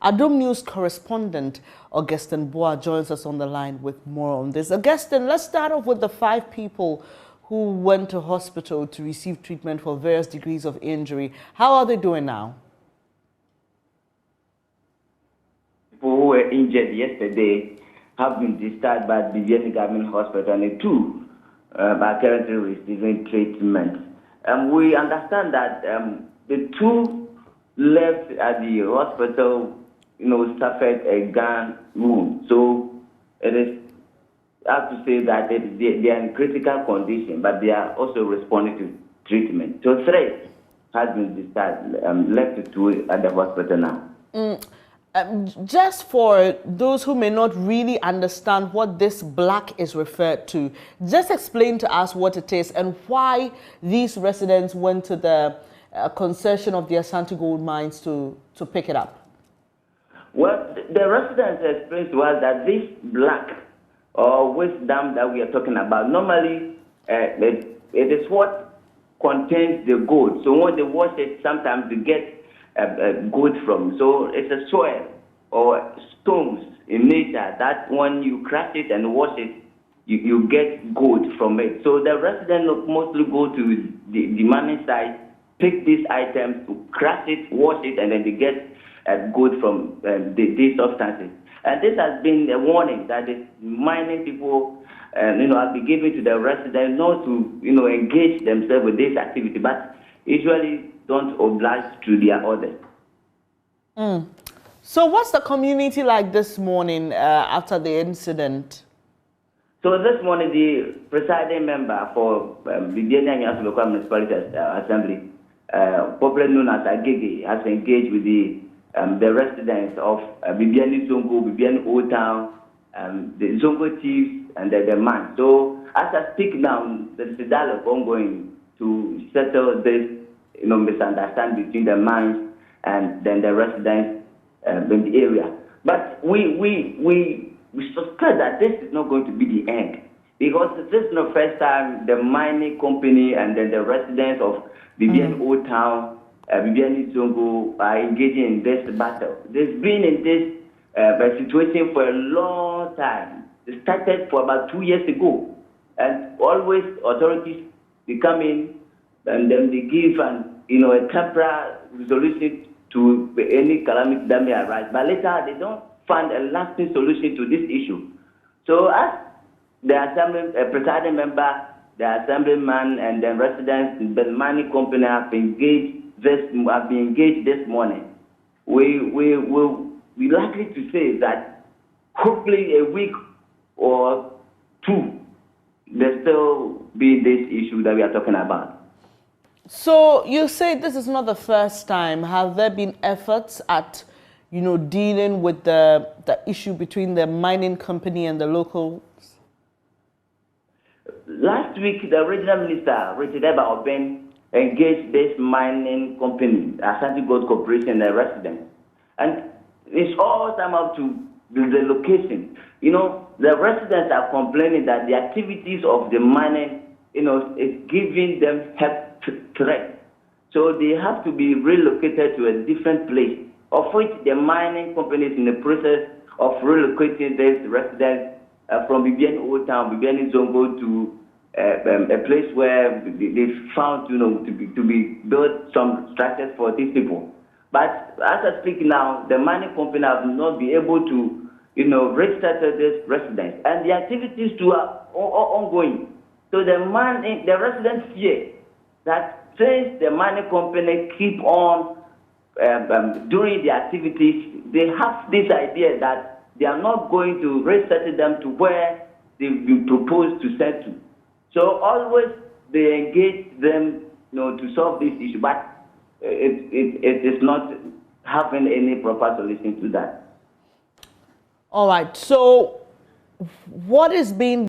Adom News correspondent Augustine Boa joins us on the line with more on this. Augustine, let's start off with the 5 people who went to hospital to receive treatment for various degrees of injury. How are they doing now? People who were injured yesterday have been discharged by Bibiani Government Hospital, and 2 are currently receiving treatment. We understand that the 2 left at the hospital, suffered a gun wound. So it is, I have to say that they are in critical condition, but they are also responding to treatment. So 3 has been discharged, left to 2 at the hospital now. Just for those who may not really understand what this black is referred to, just explain to us what it is and why these residents went to the concession of the Ashanti Gold mines to pick it up. Well, the residents explained to us that this black or waste dump that we are talking about, normally it is what contains the gold. So when they wash it, sometimes they get gold from. So it's a soil or stones in nature that when you crush it and wash it, you get gold from it. So the residents mostly go to the mining site, pick these items, to crush it, wash it, and then they get gold from these substances. And this has been a warning that the mining people, have been given to the residents not to, engage themselves with this activity, but usually don't oblige to their orders. So what's the community like this morning after the incident? So this morning, the presiding member for Bibiani Zongo Local Municipality Assembly, popularly known as Agege, has engaged with the residents of Bibiani Zongo, Bibiani Old Town, the Zongo chiefs, and the man. So as I speak now, there is a dialogue ongoing to settle this, misunderstanding between the mines and then the residents in the area. But we suspect that this is not going to be the end, because this is not the first time the mining company and then the residents of Bibiani Old Town, Bibiani Zongo are engaging in this battle. They've been in this situation for a long time. It started for about 2 years ago, and always authorities, they come in and then they give a temporary resolution to any calamity that may arise. But later, they don't find a lasting solution to this issue. So as the assembly presiding member, the assemblyman, and the residents, the mining company have been engaged this morning, we will be likely to say that hopefully a week or 2, there still be this issue that we are talking about. So you say this is not the first time. Have there been efforts at, dealing with the issue between the mining company and the locals? Last week, the regional minister, Richard Oben, engaged this mining company, Ashanti Gold Corporation, the residents. And it's all time up to the location. The residents are complaining that the activities of the mining, is giving them health threat. So they have to be relocated to a different place, of which the mining company is in the process of relocating these residents from Bibiani Old Town, Bibiani Zongo, to a place where they found, to be built some structures for these people. But as I speak now, the mining company have not been able to, resettle these residents, and the activities too are ongoing. So the residents fear that since the mining company keep on doing the activities, they have this idea that they are not going to resettle them to where they've been proposed to settle. So always they engage them, to solve this issue, but it is not having any proper solution to that. All right. So what is being